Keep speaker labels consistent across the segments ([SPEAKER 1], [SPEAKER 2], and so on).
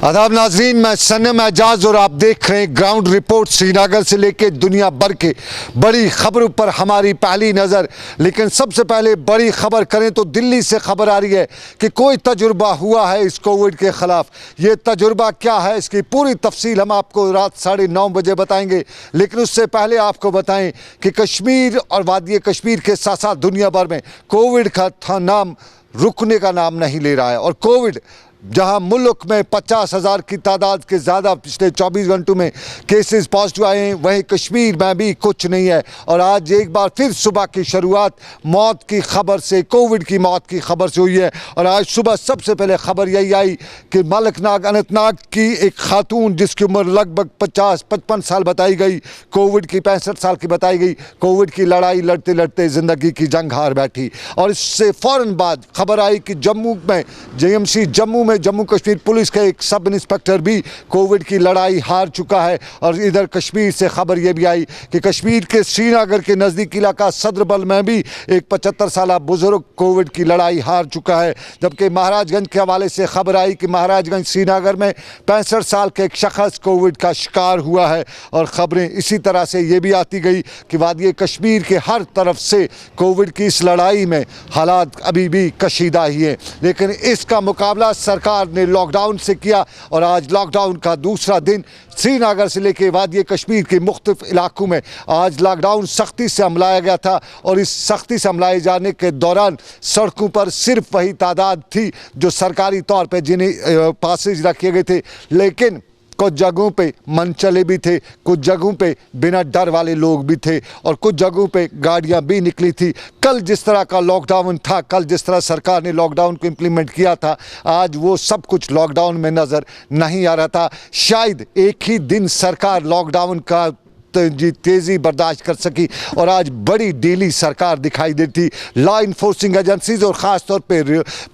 [SPEAKER 1] आदाब नाजरीन, मैं सनम एजाज और आप देख रहे हैं ग्राउंड रिपोर्ट। श्रीनगर से लेके दुनिया भर के बड़ी खबरों पर हमारी पहली नज़र। लेकिन सबसे पहले बड़ी खबर करें तो दिल्ली से खबर आ रही है कि कोई तजुर्बा हुआ है इस कोविड के ख़िलाफ़। ये तजुर्बा क्या है, इसकी पूरी तफसील हम आपको रात 9:30 बजे बताएंगे। लेकिन उससे पहले आपको बताएं कि कश्मीर और वादी कश्मीर के साथ साथ दुनिया भर में कोविड का नाम रुकने का नाम नहीं ले रहा है। और कोविड जहां मुल्क में 50,000 की तादाद के ज़्यादा पिछले 24 घंटों में केसेस पॉजिटिव आए हैं, वहीं कश्मीर में भी कुछ नहीं है। और आज एक बार फिर सुबह की शुरुआत मौत की खबर से, कोविड की मौत की खबर से हुई है। और आज सुबह सबसे पहले खबर यही आई कि मलकनाग अनंतनाग की एक खातून जिसकी उम्र लगभग 50-55 साल बताई गई, कोविड की 65 साल की बताई गई, कोविड की लड़ाई लड़ते लड़ते ज़िंदगी की जंग हार बैठी। और इससे फ़ौरन बाद खबर आई कि जम्मू में JMC जम्मू कश्मीर पुलिस का एक सब इंस्पेक्टर भी कोविड की लड़ाई हार चुका है। और इधर कश्मीर से खबर यह भी आई कि कश्मीर के श्रीनगर के नज़दीक इलाका सदरबल में भी एक 75 साल बुजुर्ग कोविड की लड़ाई हार चुका है। जबकि महाराजगंज के हवाले से खबर आई कि महाराजगंज श्रीनगर में 65 साल के एक शख्स कोविड का शिकार हुआ है। और ख़बरें इसी तरह से ये भी आती गई कि वादी कश्मीर के हर तरफ से कोविड की इस लड़ाई में हालात अभी भी कशीदा ही है। लेकिन इसका मुकाबला सरकार ने लॉकडाउन से किया। और आज लॉकडाउन का दूसरा दिन श्रीनगर से लेकर वादी कश्मीर के मुख्तलिफ इलाकों में आज लॉकडाउन सख्ती से अमलाया गया था। और इस सख्ती से अमलाए जाने के दौरान सड़कों पर सिर्फ वही तादाद थी जो सरकारी तौर पर जिन्हें पासेज रखे गए थे। लेकिन कुछ जगहों पे मनचले भी थे, कुछ जगहों पे बिना डर वाले लोग भी थे, और कुछ जगहों पे गाड़ियां भी निकली थी। कल जिस तरह का लॉकडाउन था, कल जिस तरह सरकार ने लॉकडाउन को इम्प्लीमेंट किया था, आज वो सब कुछ लॉकडाउन में नज़र नहीं आ रहा था। शायद एक ही दिन सरकार लॉकडाउन का तेज़ी बर्दाश्त कर सकी। और आज बड़ी ढीली सरकार दिखाई देती। लॉ इन्फोर्सिंग एजेंसीज और ख़ास तौर पे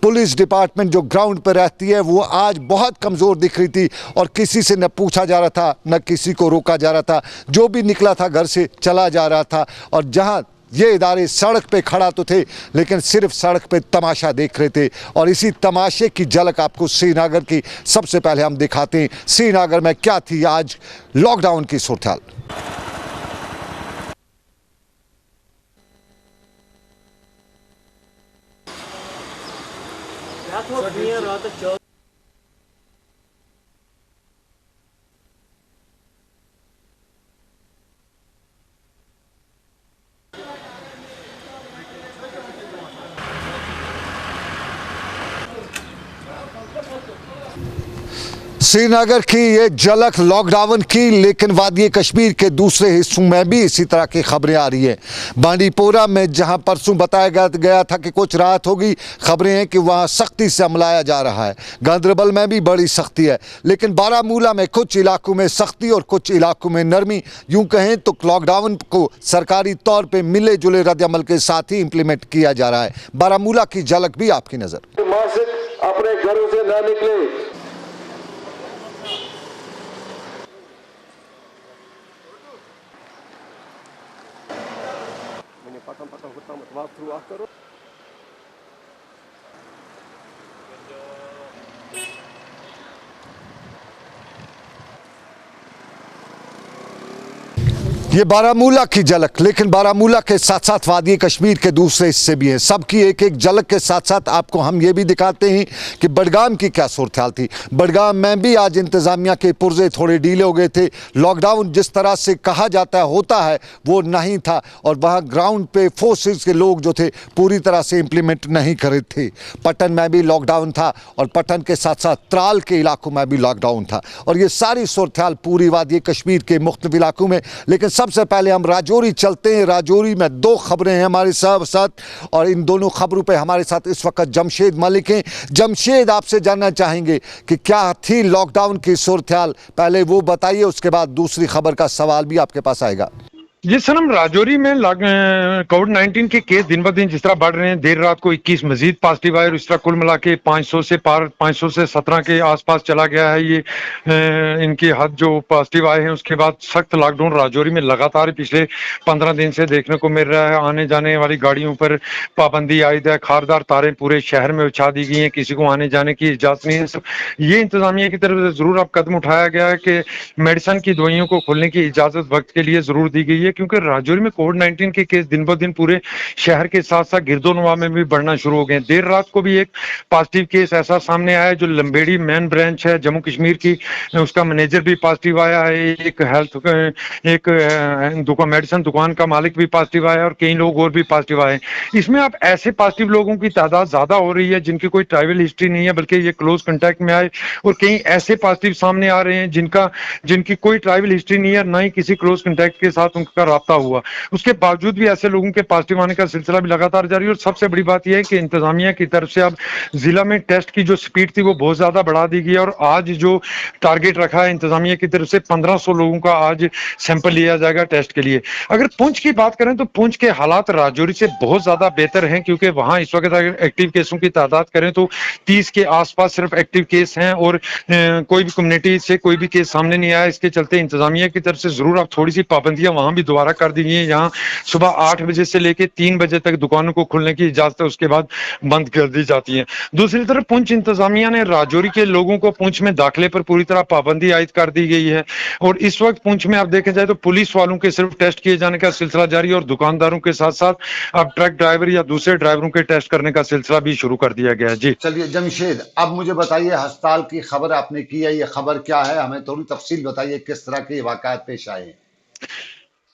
[SPEAKER 1] पुलिस डिपार्टमेंट जो ग्राउंड पर रहती है वो आज बहुत कमज़ोर दिख रही थी। और किसी से न पूछा जा रहा था, न किसी को रोका जा रहा था, जो भी निकला था घर से चला जा रहा था। और जहाँ ये इदारे सड़क पे खड़ा तो थे, लेकिन सिर्फ सड़क पे तमाशा देख रहे थे। और इसी तमाशे की झलक आपको श्रीनगर की सबसे पहले हम दिखाते हैं। श्रीनगर में क्या थी आज लॉकडाउन की सूरत-ए-हाल। श्रीनगर की ये झलक लॉकडाउन की, लेकिन वादी कश्मीर के दूसरे हिस्सों में भी इसी तरह की खबरें आ रही हैं। बांडीपोरा में जहां परसों बताया गया था कि कुछ राहत होगी, खबरें हैं कि वहां सख्ती से अमलाया जा रहा है। गांदरबल में भी बड़ी सख्ती है, लेकिन बारामूला में कुछ इलाकों में सख्ती और कुछ इलाकों में नरमी। यूँ कहें तो लॉकडाउन को सरकारी तौर पर मिले जुले रद्द-ए-अमल के साथ ही इम्प्लीमेंट किया जा रहा है। बारामूला की झलक भी आपकी नज़र।
[SPEAKER 2] मासिक अपने घरों से न निकले। Patang hutang waktu akar.
[SPEAKER 1] ये बारामूला की झलक, लेकिन बारामूला के साथ साथ वादी कश्मीर के दूसरे हिस्से भी हैं। सबकी एक एक झलक के साथ साथ आपको हम ये भी दिखाते हैं कि बडगाम की क्या सूरत-ए-हाल थी। बडगाम में भी आज इंतज़ामिया के पुर्जे थोड़े ढीले हो गए थे। लॉकडाउन जिस तरह से कहा जाता है होता है वो नहीं था। और वहाँ ग्राउंड पे फोर्सेस के लोग जो थे पूरी तरह से इम्प्लीमेंट नहीं कर रहे थे। पटन में भी लॉकडाउन था, और पटन के साथ साथ त्राल के इलाकों में भी लॉकडाउन था। और ये सारी सूरत-ए-हाल पूरी वादी कश्मीर के मुख्तलिफ इलाकों में। लेकिन सबसे पहले हम राजौरी चलते हैं। राजौरी में दो खबरें हैं हमारे साथ, और इन दोनों खबरों पे हमारे साथ इस वक्त जमशेद मलिक हैं। जमशेद, आपसे जानना चाहेंगे कि क्या थी लॉकडाउन की सूरत-ए-हाल, पहले वो बताइए, उसके बाद दूसरी खबर का सवाल भी आपके पास आएगा।
[SPEAKER 3] जी सनम, राजौरी में कोविड-19 के केस दिन ब दिन जिस तरह बढ़ रहे हैं, देर रात को 21 मजीद पॉजिटिव आए और इस तरह कुल मिला के 500 से पार 500 से 17 के आसपास चला गया है। ये इनकी हद जो पॉजिटिव आए हैं, उसके बाद सख्त लॉकडाउन राजौरी में लगातार पिछले 15 दिन से देखने को मिल रहा है। आने जाने वाली गाड़ियों पर पाबंदी आयद है, खारदार तारें पूरे शहर में बिछा दी गई हैं, किसी को आने जाने की इजाजत नहीं है। ये इंतजामिया की तरफ से जरूर अब कदम उठाया गया है कि मेडिसिन की दवाइयों को खोलने की इजाजत वक्त के लिए जरूर दी गई है, क्योंकि राजौरी में कोविड-19 के केस दिन ब दिन पूरे शहर के साथ साथ गिरदोनवा में भी बढ़ना शुरू हो गए। देर रात को भी एक पॉजिटिव केस ऐसा सामने आया है जो लंबेड़ी मेन ब्रांच है जम्मू कश्मीर की, उसका मैनेजर भी पॉजिटिव आया है, एक दुकान मेडिसिन दुकान का मालिक भी पॉजिटिव आया और कई लोग और भी पॉजिटिव आए। इसमें अब ऐसे पॉजिटिव लोगों की तादाद ज्यादा हो रही है जिनकी कोई ट्रैवल हिस्ट्री नहीं है, बल्कि ये क्लोज कांटेक्ट में आए, और कई ऐसे पॉजिटिव सामने आ रहे हैं जिनकी कोई ट्रैवल हिस्ट्री नहीं है, ना ही किसी क्लोज कांटेक्ट के साथ उनका राब्ता हुआ। उसके बावजूद भी ऐसे लोगों के पॉजिटिव आने का सिलसिला भी लगातार जारी है। और सबसे बड़ी बात यह है कि इंतजामिया की तरफ से अब जिला में टेस्ट की जो स्पीड थी वो बहुत ज्यादा बढ़ा दी गई है, और आज जो टारगेट रखा है इंतजामिया की तरफ से 1500 लोगों का आज सैंपल लिया जाएगा टेस्ट के लिए। अगर पुंछ की बात करें तो पुंछ के हालात राजौरी से बहुत ज्यादा बेहतर हैं, क्योंकि वहां इस वक्त अगर एक्टिव केसों की तादाद करें तो 30 के आसपास सिर्फ एक्टिव केस हैं, और कोई भी कम्युनिटी से कोई भी केस सामने नहीं आया। इसके चलते इंतजामिया की तरफ से जरूर अब थोड़ी सी पाबंदियां वहां भी दोबारा कर दी गई है। यहाँ सुबह 8 बजे से लेकर 3 बजे तक दुकानों को खुलने की इजाजत है, उसके बाद बंद कर दी जाती है। दूसरी तरफ पुंछ इंतजामिया ने राजौरी के लोगों को पुंछ में दाखिले पर पूरी तरह पाबंदी आयद कर दी गई है, और इस वक्त पुंछ में आप देखे जाए तो पुलिस वालों के सिर्फ टेस्ट किए जाने का सिलसिला जारी है, और दुकानदारों के साथ साथ अब ट्रक ड्राइवर या दूसरे ड्राइवरों के टेस्ट करने का सिलसिला भी शुरू कर दिया गया है। जी
[SPEAKER 1] चलिए जमशेद, अब मुझे बताइए, अस्पताल की खबर आपने की है, ये खबर क्या है, हमें थोड़ी तफसील बताइए, किस तरह के वाकयात पेश आए हैं।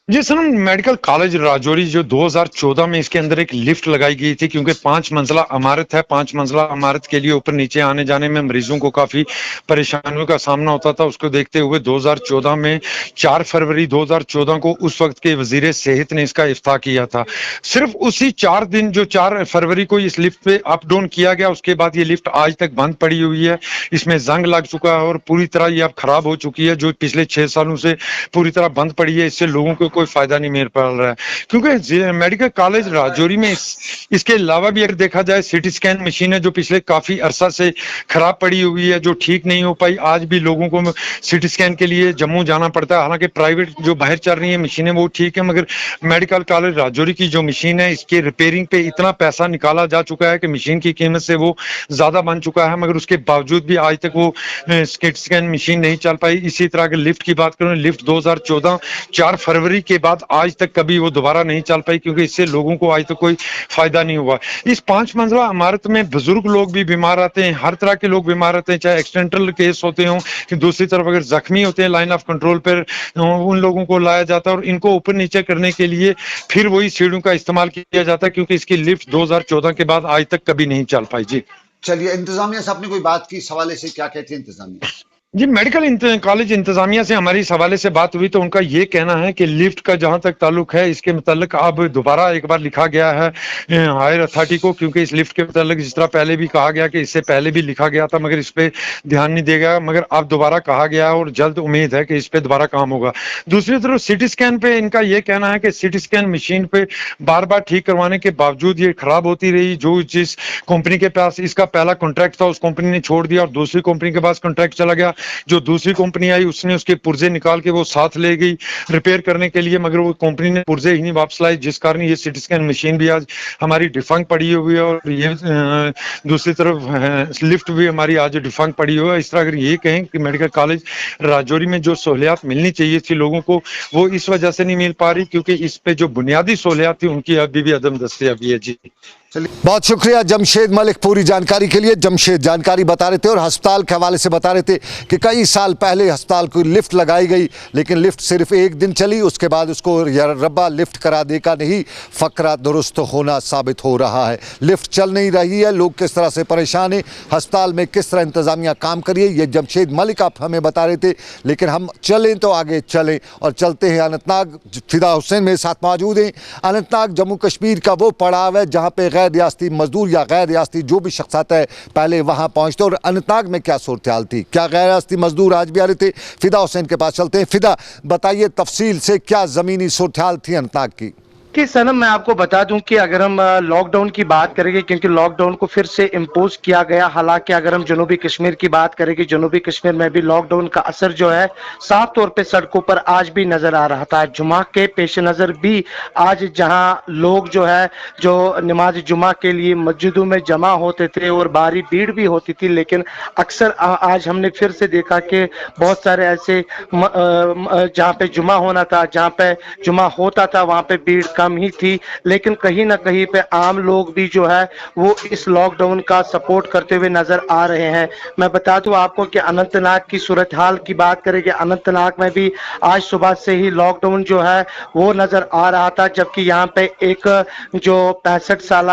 [SPEAKER 3] जी सर, मेडिकल कॉलेज राजौरी जो 2014 में इसके अंदर एक लिफ्ट लगाई गई थी, क्योंकि 5 मंजिला इमारत है। 5 मंजिला इमारत के लिए ऊपर नीचे आने जाने में मरीजों को काफी परेशानियों का सामना होता था। उसको देखते हुए 2014 में 4 फरवरी 2014 को उस वक्त के वजीर सेहत ने इसका इफ्ताह किया था। सिर्फ उसी 4 दिन, जो 4 फरवरी को इस लिफ्ट पे अप डाउन किया गया, उसके बाद ये लिफ्ट आज तक बंद पड़ी हुई है। इसमें जंग लग चुका है और पूरी तरह ये अब खराब हो चुकी है, जो पिछले 6 सालों से पूरी तरह बंद पड़ी है। इससे लोगों को कोई फायदा नहीं मिल पा रहा है, क्योंकि मेडिकल कॉलेज राजौरी में इसके अलावा भी अगर देखा जाए सिटी स्कैन मशीन है जो पिछले काफी अरसा से खराब पड़ी हुई है, जो ठीक नहीं हो पाई। आज भी लोगों को सिटी स्कैन के लिए जम्मू जाना पड़ता है। हालांकि प्राइवेट जो बाहर चल रही है मशीनें वो ठीक है, मगर मेडिकल कॉलेज राजौरी की जो मशीन है, इसके रिपेयरिंग पे इतना पैसा निकाला जा चुका है कि मशीन की कीमत से वो ज्यादा बन चुका है, मगर उसके बावजूद भी आज तक वो सिटी स्कैन मशीन नहीं चल पाई। इसी तरह अगर लिफ्ट की बात करें, लिफ्ट 2014 4 फरवरी के बाद आज तक कभी वो दोबारा नहीं चल पाई, क्योंकि इससे लोगों को आज तक कोई फायदा नहीं हुआ। इस 5 मंजिला इमारत में बुजुर्ग लोग भी बीमार आते हैं, हर तरह के लोग बीमार आते हैं, चाहे एक्सीडेंटल केस होते हों कि दूसरी तरफ अगर जख्मी होते हैं लाइन ऑफ कंट्रोल पर, उन लोगों को लाया जाता है और इनको ऊपर नीचे करने के लिए फिर वही सीढ़ियों का इस्तेमाल किया जाता है, क्योंकि इसकी लिफ्ट 2014 के बाद आज तक कभी नहीं चल पाई। जी
[SPEAKER 1] चलिए, इंतजामिया से आपने कोई बात की, इस हवाले से क्या कहती है इंतजामिया?
[SPEAKER 3] जी, मेडिकल कॉलेज इंतजामिया से हमारी इस हवाले से बात हुई तो उनका ये कहना है कि लिफ्ट का जहां तक ताल्लुक है, इसके मुताल्लिक अब दोबारा एक बार लिखा गया है हायर अथॉरिटी को, क्योंकि इस लिफ्ट के मुताल्लिक जिस तरह पहले भी कहा गया कि इससे पहले भी लिखा गया था, मगर इस पे ध्यान नहीं देगा, मगर अब दोबारा कहा गया है और जल्द उम्मीद है कि इस पे दोबारा काम होगा। दूसरी तरफ सिटी स्कैन पे इनका ये कहना है कि सिटी स्कैन मशीन पे बार बार ठीक करवाने के बावजूद ये खराब होती रही। जिस कंपनी के पास इसका पहला कॉन्ट्रैक्ट था उस कंपनी ने छोड़ दिया और दूसरी कंपनी के पास कॉन्ट्रैक्ट चला गया। जो दूसरी कंपनी आई उसने उसके पुर्जे निकाल के वो साथ ले गई रिपेयर करने के लिए, मगर वो कंपनी ने पुर्जे ही नहीं वापस लाए, जिस कारण ये सिटी स्कैन मशीन भी आज हमारी डिफंक्ट पड़ी हुई है और ये दूसरी तरफ लिफ्ट भी हमारी आज डिफंक्ट पड़ी हुई है। इस तरह अगर ये कहें कि मेडिकल कॉलेज राजौरी में जो सहूलियात मिलनी चाहिए थी लोगों को, वो इस वजह से नहीं मिल पा रही क्योंकि इस पे जो बुनियादी सहूलियात थी उनकी अभी भी अदम दस्तयाबी है। जी
[SPEAKER 1] बहुत शुक्रिया जमशेद मलिक पूरी जानकारी के लिए। जमशेद जानकारी बता रहे थे और अस्पताल के हवाले से बता रहे थे कि कई साल पहले अस्पताल को लिफ्ट लगाई गई, लेकिन लिफ्ट सिर्फ एक दिन चली, उसके बाद उसको रब्बा लिफ्ट करा दे का नहीं, फकरा दुरुस्त होना साबित हो रहा है। लिफ्ट चल नहीं रही है, लोग किस तरह से परेशान हैं, अस्पताल में किस तरह इंतजामिया काम करिए, ये जमशेद मलिक आप हमें बता रहे थे। लेकिन हम चलें तो आगे चलें और चलते हैं अनंतनाग। फिदा हुसैन मेरे साथ मौजूद हैं। अनंतनाग जम्मू कश्मीर का वो पड़ाव है जहाँ पे गैर रियासती मजदूर या गैर रियासती जो भी शख्सात है पहले वहाँ पहुँचते और अनंतनाग में क्या सूरत हाल थी, क्या गैर रियासती मजदूर आज भी आ रहे थे। फिदा हुसैन के पास चलते हैं। फिदा, बताइए तफसील से क्या ज़मीनी सूरत हाल थी अनंतनाग की।
[SPEAKER 4] कि सनम मैं आपको बता दूं कि अगर हम लॉकडाउन की बात करेंगे, क्योंकि लॉकडाउन को फिर से इम्पोज किया गया, हालांकि अगर हम जनूबी कश्मीर की बात करेंगे, जनूबी कश्मीर में भी लॉकडाउन का असर जो है साफ तौर पे सड़कों पर आज भी नजर आ रहा था। जुमा के पेश नजर भी आज जहां लोग जो है जो नमाज जुमा के लिए मस्जिदों में जमा होते थे और भारी भीड़ भी होती थी, लेकिन अक्सर आज हमने फिर से देखा कि बहुत सारे ऐसे जहाँ पे जुमा होना था, जहाँ पे जुमा होता था वहां पे भीड़ कम ही थी, लेकिन कहीं ना कहीं पे आम लोग भी जो है वो इस लॉकडाउन का सपोर्ट करते हुए नजर आ रहे हैं। मैं बता दूं आपको कि अनंतनाग की सूरत हाल की बात करेंगे, अनंतनाग में भी आज सुबह से ही लॉकडाउन जो है वो नजर आ रहा था, जबकि यहाँ पे एक जो 65 साल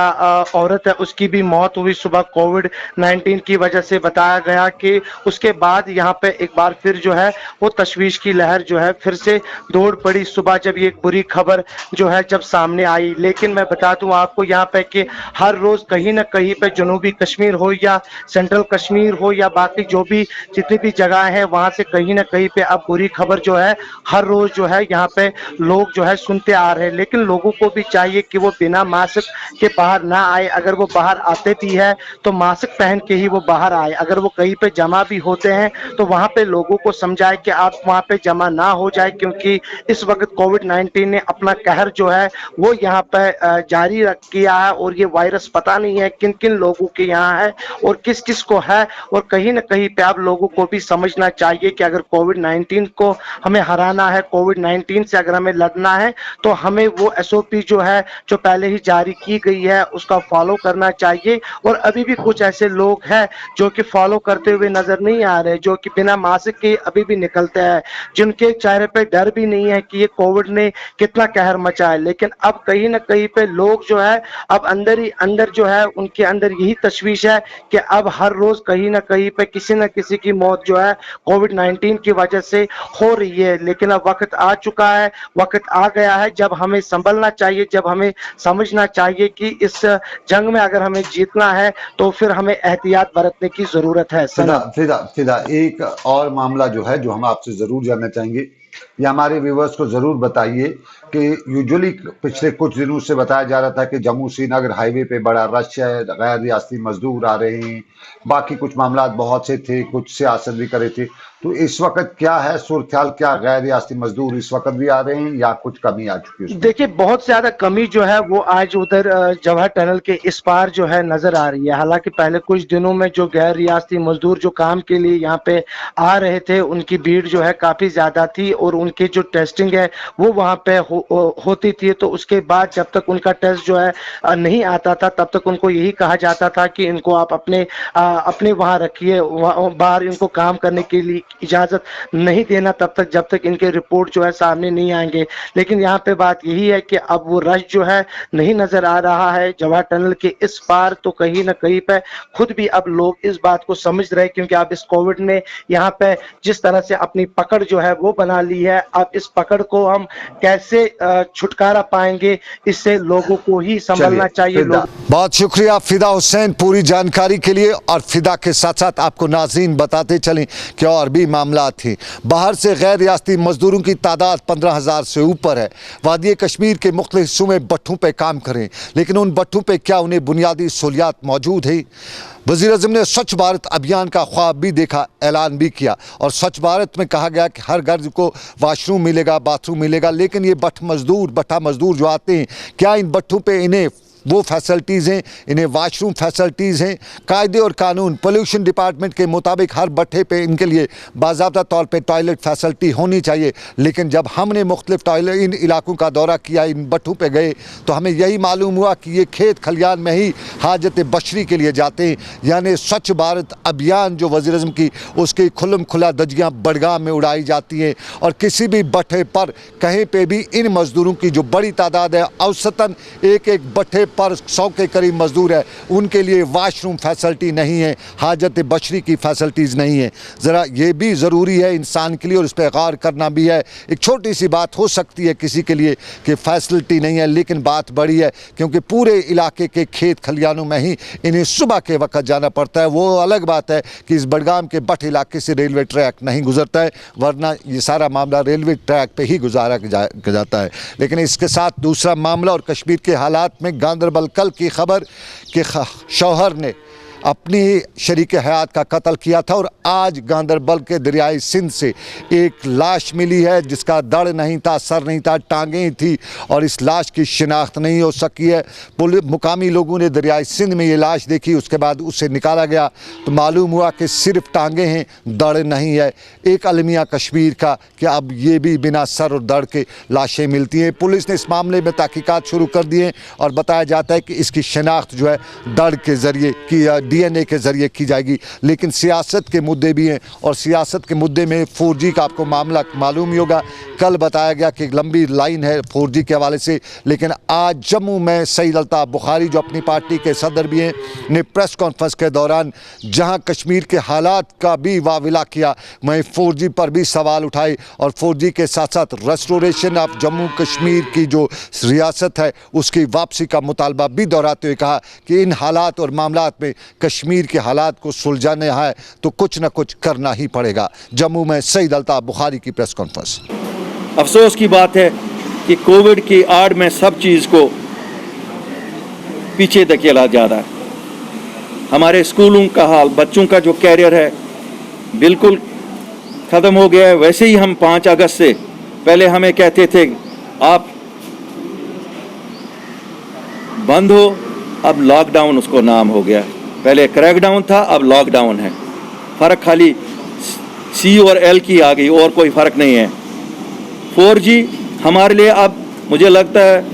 [SPEAKER 4] औरत है उसकी भी मौत हुई सुबह कोविड-19 की वजह से। बताया गया कि उसके बाद यहाँ पे एक बार फिर जो है वो तशवीश की लहर जो है फिर से दौड़ पड़ी सुबह, जब ये एक बुरी खबर जो है जब सामने आई। लेकिन मैं बता दूं आपको यहाँ पे कि हर रोज कहीं ना कहीं पे जनूबी कश्मीर हो या सेंट्रल कश्मीर हो या बाकी जो भी जितनी भी जगह है वहां से कहीं ना कहीं पे अब बुरी खबर जो है हर रोज जो है यहाँ पे लोग जो है सुनते आ रहे हैं। लेकिन लोगों को भी चाहिए कि वो बिना मास्क के बाहर ना आए, अगर वो बाहर आते भी है तो मास्क पहन के ही वो बाहर आए। अगर वो कहीं पे जमा भी होते हैं तो वहां पे लोगों को समझाए कि आप वहां पे जमा ना हो जाए, क्योंकि इस वक्त कोविड-19 ने अपना कहर जो है वो यहाँ पे जारी रख किया है और ये वायरस पता नहीं है किन किन लोगों के यहाँ है और किस किस को है। और कहीं ना कहीं पे आप लोगों को भी समझना चाहिए कि अगर कोविड-19 को हमें हराना है, कोविड-19 से अगर हमें लड़ना है तो हमें वो एसओपी जो है जो पहले ही जारी की गई है उसका फॉलो करना चाहिए। और अभी भी कुछ ऐसे लोग हैं जो कि फॉलो करते हुए नजर नहीं आ रहे, जो कि बिना मास्क के अभी भी निकलते हैं, जिनके चेहरे पे डर भी नहीं है कि ये कोविड ने कितना कहर मचा है। लेकिन अब कहीं ना कहीं पे लोग जो है अब अंदर ही अंदर जो है उनके अंदर यही तशवीश है कि अब हर रोज कहीं ना कहीं पे किसी न किसी की मौत जो है कोविड-19 की वजह से हो रही है। लेकिन अब वक्त आ चुका है, वक्त आ गया है जब हमें संभलना चाहिए, जब हमें समझना चाहिए कि इस जंग में अगर हमें जीतना है तो फिर हमें एहतियात बरतने की जरूरत है।
[SPEAKER 1] फिदा, एक और मामला जो है जो हम आपसे जरूर जानना चाहेंगे, ये हमारे व्यूवर्स को जरूर बताइए कि यूजुअली पिछले कुछ दिनों से बताया जा रहा था कि जम्मू श्रीनगर हाईवे पे बड़ा रश है, गैर रियासती मजदूर आ रहे हैं, बाकी कुछ मामला बहुत से थे, कुछ सियासत भी करे थे, तो इस वक्त क्या है सूरत हाल, क्या गैर रियासती मजदूर इस वक्त भी आ रहे हैं या कुछ कमी आ चुकी है?
[SPEAKER 4] देखिए बहुत ज्यादा कमी जो है वो आज उधर जवाहर टनल के इस पार जो है नजर आ रही है। हालांकि पहले कुछ दिनों में जो गैर रियासती मजदूर जो काम के लिए यहाँ पे आ रहे थे उनकी भीड़ जो है काफी ज्यादा थी और उनकी जो टेस्टिंग है वो वहाँ पे होती थी। तो उसके बाद जब तक उनका टेस्ट जो है नहीं आता था तब तक उनको यही कहा जाता था कि इनको आप अपने वहाँ रखिए, बाहर इनको काम करने के लिए इजाजत नहीं देना तब तक जब तक इनके रिपोर्ट जो है सामने नहीं आएंगे। लेकिन यहाँ पे बात यही है कि अब वो रश जो है नहीं नजर आ रहा है जवाहर टनल के इस पार, तो कहीं ना कहीं पे खुद भी अब लोग इस बात को समझ रहे हैं, क्योंकि अब इस कोविड ने यहाँ पे जिस तरह से अपनी पकड़ जो है वो बना ली है, अब इस पकड़ को हम कैसे छुटकारा पाएंगे इससे लोगों को ही संभलना चाहिए।
[SPEAKER 1] बहुत शुक्रिया फिदा हुसैन पूरी जानकारी के लिए। और फिदा के साथ साथ आपको नाज़रीन बताते चलें कि और भी मामला थे। बाहर से गैर रियासती मजदूरों की तादाद 15,000 से ऊपर है। वादी कश्मीर के मुख्तलिफ हिस्सों में भट्ठों पे काम करें, लेकिन उन भट्ठों पे क्या उन्हें बुनियादी सहूलियात मौजूद है? वज़ीर-ए-आज़म ने स्वच्छ भारत अभियान का ख्वाब भी देखा, ऐलान भी किया और स्वच्छ भारत में कहा गया कि हर घर को वाशरूम मिलेगा, बाथरूम मिलेगा। लेकिन ये भट्ठा मजदूर जो आते हैं, क्या इन भट्ठों पे इन्हें वो फैसिलिटीज़ हैं, इन्हें वाशरूम फैसिलिटीज़ हैं? कायदे और कानून पोल्यूशन डिपार्टमेंट के मुताबिक हर भट्ठे पे इनके लिए बाज़ाब्ता तौर पे टॉयलेट फैसिलिटी होनी चाहिए। लेकिन जब हमने मुख्तलिफ टॉयलेट इन इलाकों का दौरा किया, इन भट्ठों पे गए, तो हमें यही मालूम हुआ कि ये खेत खलियान में ही हाजत बशरी के लिए जाते हैं। यानी स्वच्छ भारत अभियान जो वज़ीर-ए-आज़म की, उसकी खुल्लम खुला दजियाँ बड़गाम में उड़ाई जाती हैं और किसी भी भट्ठे पर कहीं पर भी इन मज़दूरों की जो बड़ी तादाद है, औसतन एक भट्ठे पर 100 के करीब मजदूर है, उनके लिए वाशरूम फैसिलिटी नहीं है, हाजत बशरी की फैसिलिटीज़ नहीं है। ज़रा ये भी ज़रूरी है इंसान के लिए और इस पर गौर करना भी है। एक छोटी सी बात हो सकती है किसी के लिए कि फैसिलिटी नहीं है, लेकिन बात बड़ी है क्योंकि पूरे इलाके के खेत खलियानों में ही इन्हें सुबह के वक्त जाना पड़ता है। वो अलग बात है कि इस बडगाम के बट इलाके से रेलवे ट्रैक नहीं गुजरता है, वरना ये सारा मामला रेलवे ट्रैक पे ही गुजारा जाता है। लेकिन इसके साथ दूसरा मामला और कश्मीर के हालात में गांदरबल कल की खबर कि शौहर ने अपनी शरीक हयात का कत्ल किया था और आज गांदरबल के दरियाई सिंध से एक लाश मिली है जिसका दड़ नहीं था, सर नहीं था, टांगें ही थी और इस लाश की शिनाख्त नहीं हो सकी है। मुकामी लोगों ने दरियाई सिंध में ये लाश देखी, उसके बाद उसे निकाला गया तो मालूम हुआ कि सिर्फ टांगें हैं, दड़ नहीं है। एक अलमिया कश्मीर का कि अब ये भी बिना सर और दड़ के लाशें मिलती हैं। पुलिस ने इस मामले में तहकीकात शुरू कर दी हैं और बताया जाता है कि इसकी शिनाख्त जो है दड़ के ज़रिए की, DNA के ज़रिए की जाएगी। लेकिन सियासत के मुद्दे भी हैं और सियासत के मुद्दे में 4G का आपको मामला मालूम ही होगा। कल बताया गया कि एक लंबी लाइन है 4G के हवाले से, लेकिन आज जम्मू में सईद अल्ताफ़ बुखारी जो अपनी पार्टी के सदर भी हैं ने प्रेस कॉन्फ्रेंस के दौरान जहां कश्मीर के हालात का भी वाविला किया, वहीं 4G पर भी सवाल उठाए और 4G के साथ साथ रेस्टोरेशन ऑफ जम्मू कश्मीर की जो रियासत है उसकी वापसी का मुतालबा भी दोहराते हुए कहा कि इन हालात और मामलात में कश्मीर के हालात को सुलझाना है तो कुछ न कुछ करना ही पड़ेगा। जम्मू में सईद अल्ताफ़ बुखारी की प्रेस कॉन्फ्रेंस।
[SPEAKER 5] अफसोस की बात है कि कोविड की आड़ में सब चीज़ को पीछे धकेला जा रहा है। हमारे स्कूलों का हाल, बच्चों का जो कैरियर है बिल्कुल ख़त्म हो गया है। वैसे ही हम 5 अगस्त से पहले हमें कहते थे आप बंद हो, अब लॉकडाउन उसको नाम हो गया। पहले क्रैकडाउन था, अब लॉकडाउन है। फ़र्क खाली C और L की आ गई और कोई फ़र्क नहीं है। 4G हमारे लिए अब मुझे लगता है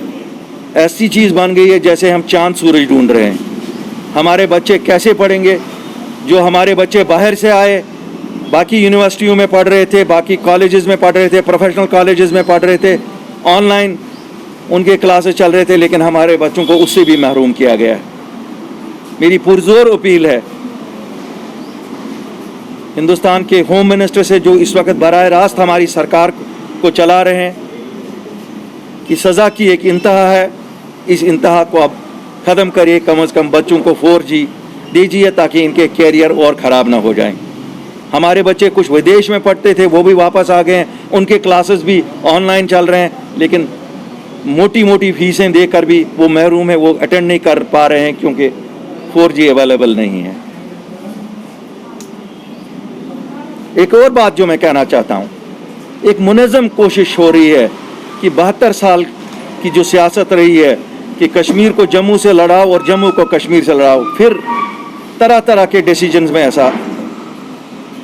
[SPEAKER 5] ऐसी चीज़ बन गई है जैसे हम चांद सूरज ढूंढ रहे हैं। हमारे बच्चे कैसे पढ़ेंगे? जो हमारे बच्चे बाहर से आए, बाकी यूनिवर्सिटियों में पढ़ रहे थे, बाकी कॉलेजेस में पढ़ रहे थे, प्रोफेशनल कॉलेजेस में पढ़ रहे थे, ऑनलाइन उनके क्लासेस चल रहे थे, लेकिन हमारे बच्चों को उससे भी महरूम किया गया है। मेरी पुरजोर अपील है हिंदुस्तान के होम मिनिस्टर से जो इस वक्त बराह रास्त हमारी सरकार को चला रहे हैं कि सज़ा की एक इंतहा है, इस इंतहा को अब ख़त्म करिए। कम से कम बच्चों को 4G दीजिए ताकि इनके कैरियर और ख़राब ना हो जाएं। हमारे बच्चे कुछ विदेश में पढ़ते थे, वो भी वापस आ गए हैं, उनके क्लासेस भी ऑनलाइन चल रहे हैं, लेकिन मोटी मोटी फीसें देकर भी वो महरूम है, वो अटेंड नहीं कर पा रहे हैं क्योंकि 4G अवेलेबल नहीं है। एक और बात जो मैं कहना चाहता हूँ, एक मुनज़्ज़म कोशिश हो रही है कि 72 साल की जो सियासत रही है कि कश्मीर को जम्मू से लड़ाओ और जम्मू को कश्मीर से लड़ाओ, फिर तरह तरह के डिसीजंस में ऐसा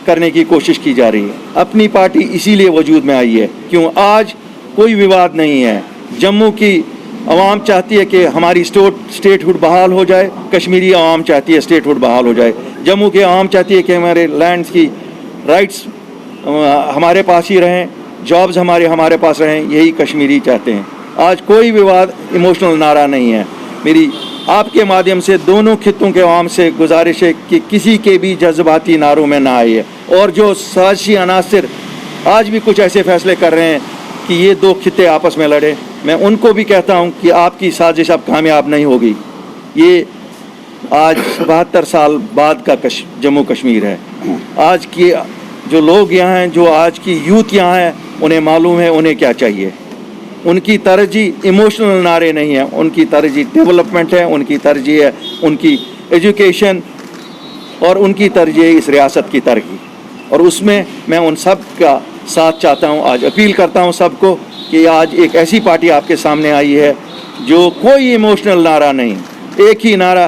[SPEAKER 5] करने की कोशिश की जा रही है। अपनी पार्टी इसीलिए वजूद में आई है क्यों आज कोई विवाद नहीं है। जम्मू की अवाम चाहती है कि हमारी स्टेटहुड बहाल हो जाए, कश्मीरी अवाम चाहती है स्टेटहुड बहाल हो जाए, जम्मू की अवाम चाहती है कि हमारे लैंड्स की राइट्स हमारे पास ही रहें, जॉब्स हमारे पास रहें, यही कश्मीरी चाहते हैं। आज कोई विवाद इमोशनल नारा नहीं है। मेरी आपके माध्यम से दोनों खित्तों के अवाम से गुजारिश है कि किसी के भी जज्बाती नारों में ना आइए, और जो साजिशी अनासिर आज भी कुछ ऐसे फैसले कर रहे हैं कि ये दो खित्ते आपस में लड़े, मैं उनको भी कहता हूं कि आपकी साजिश अब कामयाब नहीं होगी। ये आज 72 साल बाद का जम्मू कश्मीर है। आज की जो लोग यहाँ हैं, जो आज की यूथ यहाँ है, उन्हें मालूम है उन्हें क्या चाहिए। उनकी तरजीह इमोशनल नारे नहीं है, उनकी तरजीह डेवलपमेंट है, उनकी तरजीह है उनकी एजुकेशन, और उनकी तरजीह इस रियासत की तरक्की। और उसमें मैं उन सब का साथ चाहता हूँ। आज अपील करता हूँ सबको कि आज एक ऐसी पार्टी आपके सामने आई है जो कोई इमोशनल नारा नहीं, एक ही नारा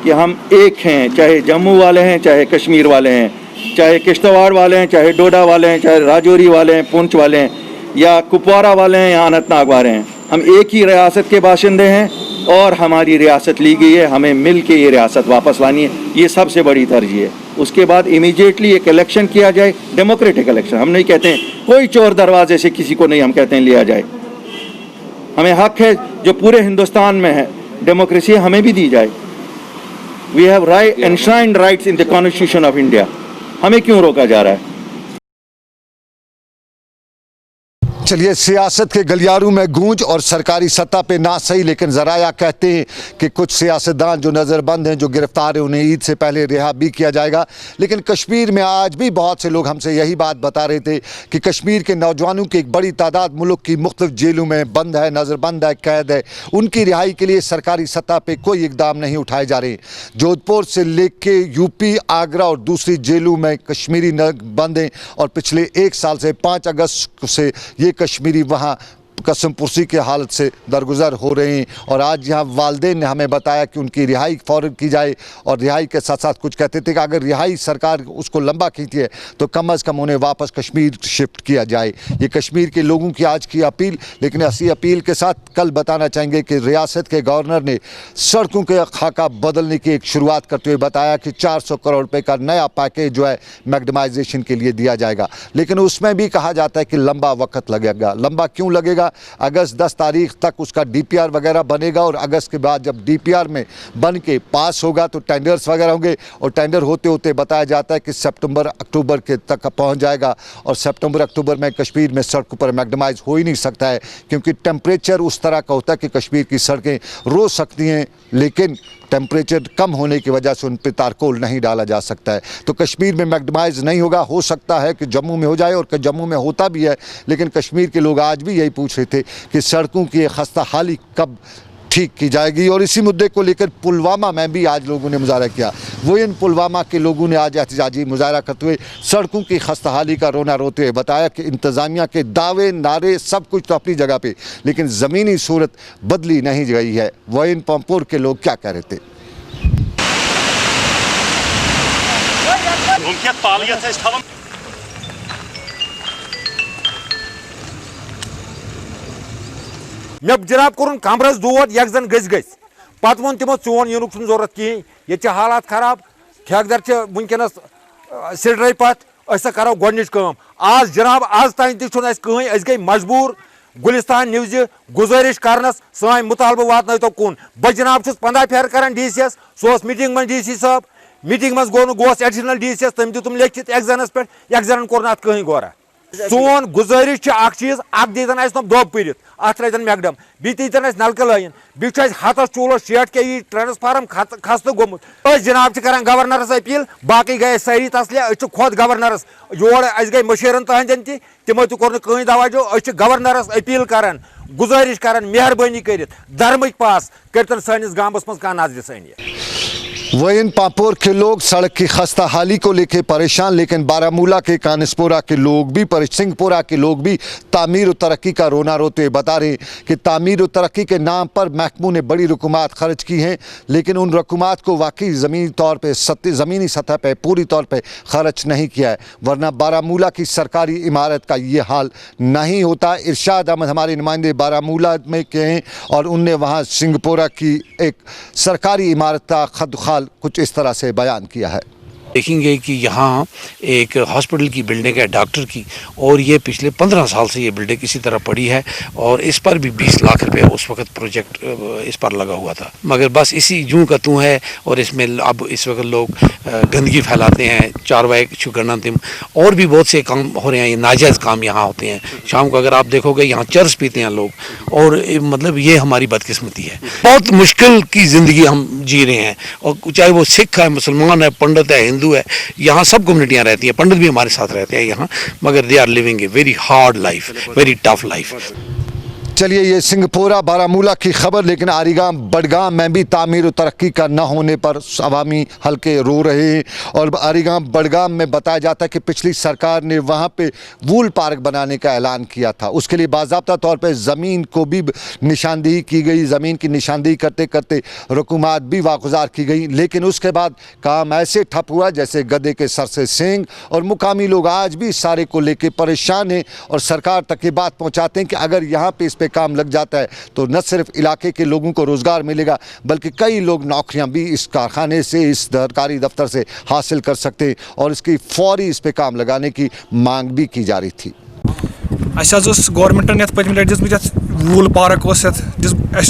[SPEAKER 5] कि हम एक हैं, चाहे जम्मू वाले हैं, चाहे कश्मीर वाले हैं, चाहे किश्तवाड़ वाले हैं, चाहे डोडा वाले हैं, चाहे राजौरी वाले हैं, पुंछ वाले हैं, या कुपवारा वाले हैं, या अनंतनाग वाले हैं। हम एक ही रियासत के बाशिंदे हैं और हमारी रियासत ली गई है, हमें मिल के ये रियासत वापस लानी है। ये सबसे बड़ी तरजीह है। उसके बाद इमीडिएटली एक इलेक्शन किया जाए, डेमोक्रेटिक इलेक्शन। हम नहीं कहते हैं कोई चोर दरवाजे से किसी को नहीं, हम कहते हैं लिया जाए। हमें हक है जो पूरे हिंदुस्तान में है डेमोक्रेसी हमें भी दी जाए। We have right enshrined rights in the constitution of India. हमें क्यों रोका जा रहा है?
[SPEAKER 1] चलिए, सियासत के गलियारों में गूंज और सरकारी सत्ता पे ना सही, लेकिन ज़राया कहते हैं कि कुछ सियासतदान जो नज़रबंद हैं, जो गिरफ्तार हैं, उन्हें ईद से पहले रिहा भी किया जाएगा। लेकिन कश्मीर में आज भी बहुत से लोग हमसे यही बात बता रहे थे कि कश्मीर के नौजवानों की एक बड़ी तादाद मुल्क की मुख्तलिफ जेलों में बंद है, नज़रबंद है, कैद है। उनकी रिहाई के लिए सरकारी सत्ता पर कोई इकदाम नहीं उठाए जा रहे। जोधपुर से लेके यूपी, आगरा और दूसरी जेलों में कश्मीरी बंद हैं और पिछले 1 साल से 5 अगस्त से ये कश्मीरी वहाँ कसम पुर्सी के हालत से दरगुजर हो रहे हैं। और आज यहाँ वालिदैन ने हमें बताया कि उनकी रिहाई फ़ौरन की जाए, और रिहाई के साथ साथ कुछ कहते थे कि अगर रिहाई सरकार उसको लंबा खींचती है तो कम अज़ कम उन्हें वापस कश्मीर शिफ्ट किया जाए। ये कश्मीर के लोगों की आज की अपील। लेकिन इसी अपील के साथ कल बताना चाहेंगे कि रियासत के गवर्नर ने सड़कों के खाका बदलने की एक शुरुआत करते हुए बताया कि 400 करोड़ रुपये का नया पैकेज जो है मैग्डमाइजेशन के लिए दिया जाएगा। लेकिन उसमें भी कहा जाता है कि लंबा वक्त लगेगा। लंबा क्यों लगेगा? अगस्त 10 तारीख तक उसका डीपीआर वगैरह बनेगा, और अगस्त के बाद जब डीपीआर में बन के पास होगा तो टेंडर्स वगैरह होंगे, और टेंडर होते होते बताया जाता है कि सितंबर अक्टूबर के तक पहुंच जाएगा। और सितंबर अक्टूबर में कश्मीर में सड़कों पर मैग्डमाइज हो ही नहीं सकता है, क्योंकि टेम्परेचर उस तरह का होता है कि कश्मीर की सड़कें रो सकती हैं, लेकिन टेम्परेचर कम होने की वजह से उन पर तारकोल नहीं डाला जा सकता है। तो कश्मीर में मैग्डमाइज नहीं होगा। हो सकता है कि जम्मू में हो जाए, और जम्मू में होता भी है। लेकिन कश्मीर के लोग आज भी यही पूछ रहे थे कि सड़कों की खस्ता हाली कब ठीक की जाएगी। और इसी मुद्दे को लेकर पुलवामा में भी आज लोगों ने मुजाहरा किया। वो इन पुलवामा के लोगों ने आज एहतजाजी मुजाहरा करते हुए सड़कों की खस्ताहाली का रोना रोते हुए बताया कि इंतज़ामिया के दावे नारे सब कुछ तो अपनी जगह पे, लेकिन ज़मीनी सूरत बदली नहीं गई है। वो इन पंपोर के लोग क्या कह रहे थे?
[SPEAKER 6] मे जनाब कोर कमरस दोद यक जन गज पत वो तमो चोन यून जरूरत कहें, ये हालात खराब, ठेकेदार वनकस सिडरे पत करो गोच कम। आज जनाब आज तान तह गई मजबूर गुलिस्तान न्यूज गुजारिश करनस सान मुतालबा वात तो कुन। बह जनाब 15 फेर कर डी सी सो मीटिंग में डी सी साहब मीटिंग में गोस एडिशनल डी सी तम दितुम लिखित एक जनस पे, एक जनन कोर अत कहीं गौरा। सोन गुजारिश अख चीज अख दीतन तुम दोब पित अत रतन मैकडम बी दीतन नलक लाइन बह हतस चूलो शेट के यी ट्रांसफार्म खस्त गोमुत। जनाब कर गवर्नरस अपील, बाकी गए सारी तसलिया खुद गवर्नरस योर गई मशीरन तहदन तमो तोर कहीं तवज्जो। गवर्नरस अपील कर गुजारिश कर मेहरबानी कर धर्मिक पास कर सानिस गामस मज कह नजर सानी।
[SPEAKER 1] वहीं पापोर के लोग सड़क की खस्ता हाली को लेकर परेशान, लेकिन बारामूला के कानसपोरा के लोग भी, सिंहपुरा के लोग भी तामीर और तरक्की का रोना रोते हुए बता रहे हैं कि तामीर और तरक्की के नाम पर महकमू ने बड़ी रकूमात खर्च की हैं, लेकिन उन रकूमात को वाकई ज़मीनी तौर पर ज़मीनी सतह पर पूरी तौर पर खर्च नहीं किया है, वरना बारामूला की सरकारी इमारत का ये हाल नहीं होता। इरशाद अहमद हमारे नुमाइंदे बारामूला में के हैं, और उनने वहाँ सिंहपुरा की एक सरकारी इमारत का खदखाल कुछ इस तरह से बयान किया है।
[SPEAKER 7] देखेंगे कि यहाँ एक हॉस्पिटल की बिल्डिंग है डॉक्टर की, और ये पिछले 15 साल से ये बिल्डिंग इसी तरह पड़ी है, और इस पर भी 20 लाख रुपए उस वक्त प्रोजेक्ट इस पर लगा हुआ था, मगर बस इसी यूं का तू है। और इसमें अब इस वक्त लोग गंदगी फैलाते हैं, चारवाई छुगरना तिम और भी बहुत से काम हो रहे हैं, ये नाजायज़ काम यहाँ होते हैं। शाम को अगर आप देखोगे यहाँ चर्च पीते हैं लोग, और मतलब ये हमारी बदकिस्मती है। बहुत मुश्किल की ज़िंदगी हम जी रहे हैं, और चाहे वो सिख है, मुसलमान है, पंडित है, हिंदू है, यहाँ सब कम्युनिटियाँ रहती हैं, पंडित भी हमारे साथ रहते हैं यहाँ, मगर they are living a very hard life, very tough life.
[SPEAKER 1] चलिए, ये सिंहपुरा बारामूला की खबर। लेकिन आरीगाम बडगाम में भी तामीर और तरक्की का न होने पर अवामी हल्के रो रहे हैं, और आरीगाम बडगाम में बताया जाता है कि पिछली सरकार ने वहाँ पे वूल पार्क बनाने का ऐलान किया था। उसके लिए बाज़ाब्ता तौर पे ज़मीन को भी निशानदेही की गई, ज़मीन की निशानदेही करते करते रकूमात भी वागुजार की गई, लेकिन उसके बाद काम ऐसे ठप हुआ जैसे गधे के सर से सींग। और मुकामी लोग आज भी इस सारे को लेकर परेशान हैं, और सरकार तक ये बात पहुँचाते हैं कि अगर यहाँ पर इस पर काम लग जाता है तो न सिर्फ इलाके के लोगों को रोजगार मिलेगा, बल्कि कई लोग नौकरियां भी इस कारखाने से, इस सरकारी दफ्तर से हासिल कर सकते हैं, और इसकी फौरी इस पे काम लगाने की मांग भी की जा रही थी।
[SPEAKER 8] गवर्नमेंटन पत्म लटि वूल पार्क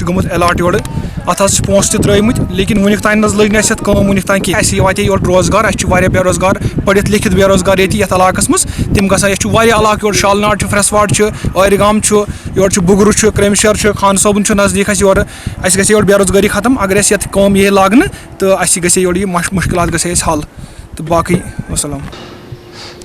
[SPEAKER 8] गोमुत एलाट योर अत पोस त्रिमत लेकिन वनिक तान लग वनिक तान कि वाते योर रोजगार बेरोजगार पढ़ित लिखित बेरोजगार ये इलाकस मज तम गसा इलाक योर शालनाट फ्रेसवाड आरगाम योर बुगरू क्रमशर खान सोबन नज़दीक योर योर बेरोजगारी खत्म अगर ये लागन तो योर मुश्किल गए हल तो बाकी वसलाम।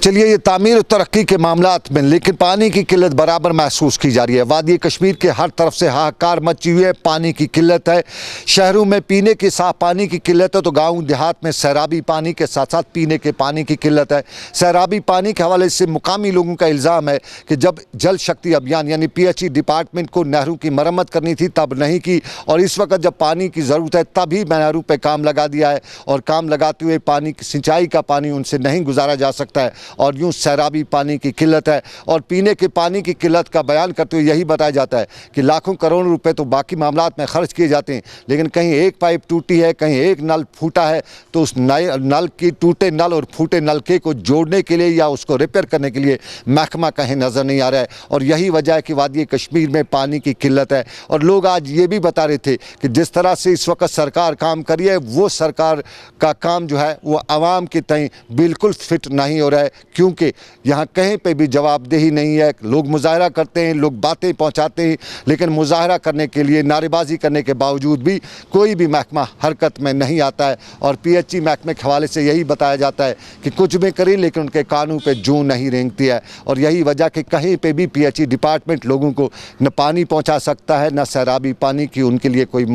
[SPEAKER 1] चलिए ये तामीर और तरक्की के मामलात में लेकिन पानी की किल्लत बराबर महसूस की जा रही है। वादी कश्मीर के हर तरफ से हाहाकार मची हुई है, पानी की किल्लत है। शहरों में पीने के साफ पानी की किल्लत है तो गांव देहात में सैराबी पानी के साथ साथ पीने के पानी की किल्लत है। सैराबी पानी के हवाले से मुकामी लोगों का इल्ज़ाम है कि जब जल शक्ति अभियान यानी PHE डिपार्टमेंट को नहरों की मरम्मत करनी थी तब नहीं की, और इस वक्त जब पानी की ज़रूरत है तभी नहरों पर काम लगा दिया है, और काम लगाते हुए पानी की सिंचाई का पानी उनसे नहीं गुजारा जा सकता है, और यूँ सैराबी पानी की किल्लत है। और पीने के पानी की किल्लत का बयान करते हुए यही बताया जाता है कि लाखों करोड़ रुपए तो बाकी मामलात में खर्च किए जाते हैं, लेकिन कहीं एक पाइप टूटी है, कहीं एक नल फूटा है तो उस नल की टूटे नल और फूटे नलके को जोड़ने के लिए या उसको रिपेयर करने के लिए महकमा कहीं नज़र नहीं आ रहा है। और यही वजह है कि वादी कश्मीर में पानी की किल्लत है। और लोग आज ये भी बता रहे थे कि जिस तरह से इस वक्त सरकार काम कर रही है वो सरकार का काम जो है वो आवाम के तय बिल्कुल फिट नहीं हो रहा है, क्योंकि यहाँ कहीं पे भी जवाबदेही नहीं है। लोग मुजाहरा करते हैं, लोग बातें पहुँचाते हैं, लेकिन मुजाहरा करने के लिए नारेबाजी करने के बावजूद भी कोई भी महकमा हरकत में नहीं आता है। और PHE महकमे के हवाले से यही बताया जाता है कि कुछ भी करें लेकिन उनके कानून पे जूं नहीं रेंगती है। और यही वजह कि कहीं पे भी PHE डिपार्टमेंट लोगों को न पानी पहुँचा सकता है, न सैराबी पानी की उनके लिए कोई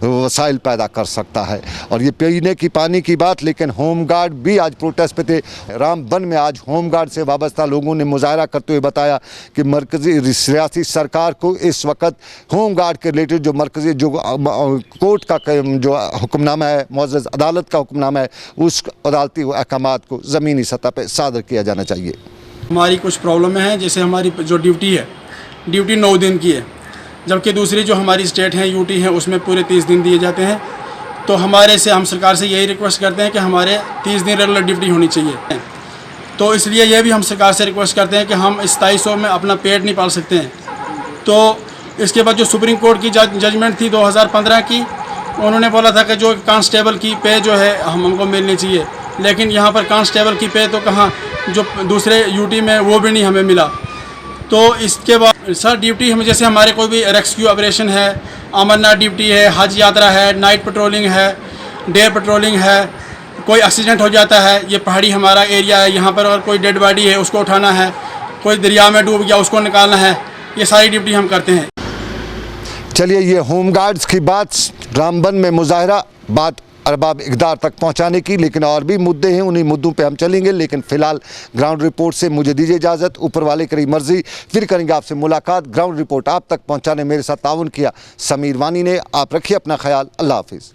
[SPEAKER 1] वसाइल पैदा कर सकता है। और ये पीने की पानी की बात, लेकिन होमगार्ड भी आज प्रोटेस्ट पे थे। रामबन में आज होमगार्ड से वाबस्ता लोगों ने मुजाहरा करते हुए बताया कि मरकजी रियासती सरकार को इस वक्त होमगार्ड के रिलेटेड जो मरकजी जो कोर्ट का जो हुक्मनामा है, मुअज़्ज़ज़ अदालत का हुक्मनामा है, उस अदालती अहकामात को ज़मीनी सतह पर सादर किया जाना चाहिए।
[SPEAKER 9] हमारी कुछ प्रॉब्लम है, जैसे हमारी जो ड्यूटी है, ड्यूटी 9 दिन की है, जबकि दूसरी जो हमारी स्टेट है UT है उसमें पूरे 30 दिन दिए जाते हैं। तो हमारे से हम सरकार से यही रिक्वेस्ट करते हैं कि हमारे 30 दिन रेगुलर ड्यूटी होनी चाहिए। तो इसलिए ये भी हम सरकार से रिक्वेस्ट करते हैं कि हम इस 2700 में अपना पेट नहीं पाल सकते हैं। तो इसके बाद जो सुप्रीम कोर्ट की जजमेंट थी 2015 की, उन्होंने बोला था कि जो कांस्टेबल की पे जो है हमको मिलनी चाहिए, लेकिन यहाँ पर कांस्टेबल की पे तो कहाँ, जो दूसरे UT में वो भी नहीं हमें मिला। तो इसके बाद सर ड्यूटी हम जैसे हमारे कोई भी रेस्क्यू ऑपरेशन है, अमरनाथ ड्यूटी है, हज यात्रा है, नाइट पेट्रोलिंग है, डे पेट्रोलिंग है, कोई एक्सीडेंट हो जाता है, ये पहाड़ी हमारा एरिया है, यहाँ पर अगर कोई डेड बॉडी है उसको उठाना है, कोई दरिया में डूब गया उसको निकालना है, ये सारी ड्यूटी हम करते हैं।
[SPEAKER 1] चलिए ये होमगार्ड्स की बात, रामबन में मुजाहरा, बात अरबाब इक़दार तक पहुंचाने की, लेकिन और भी मुद्दे हैं, उन्हीं मुद्दों पे हम चलेंगे। लेकिन फ़िलहाल ग्राउंड रिपोर्ट से मुझे दीजिए इजाज़त, ऊपर वाले की मर्ज़ी, फिर करेंगे आपसे मुलाकात। ग्राउंड रिपोर्ट आप तक पहुंचाने मेरे साथ ताउन किया समीर वानी ने। आप रखिए अपना ख्याल, अल्लाह हाफिज़।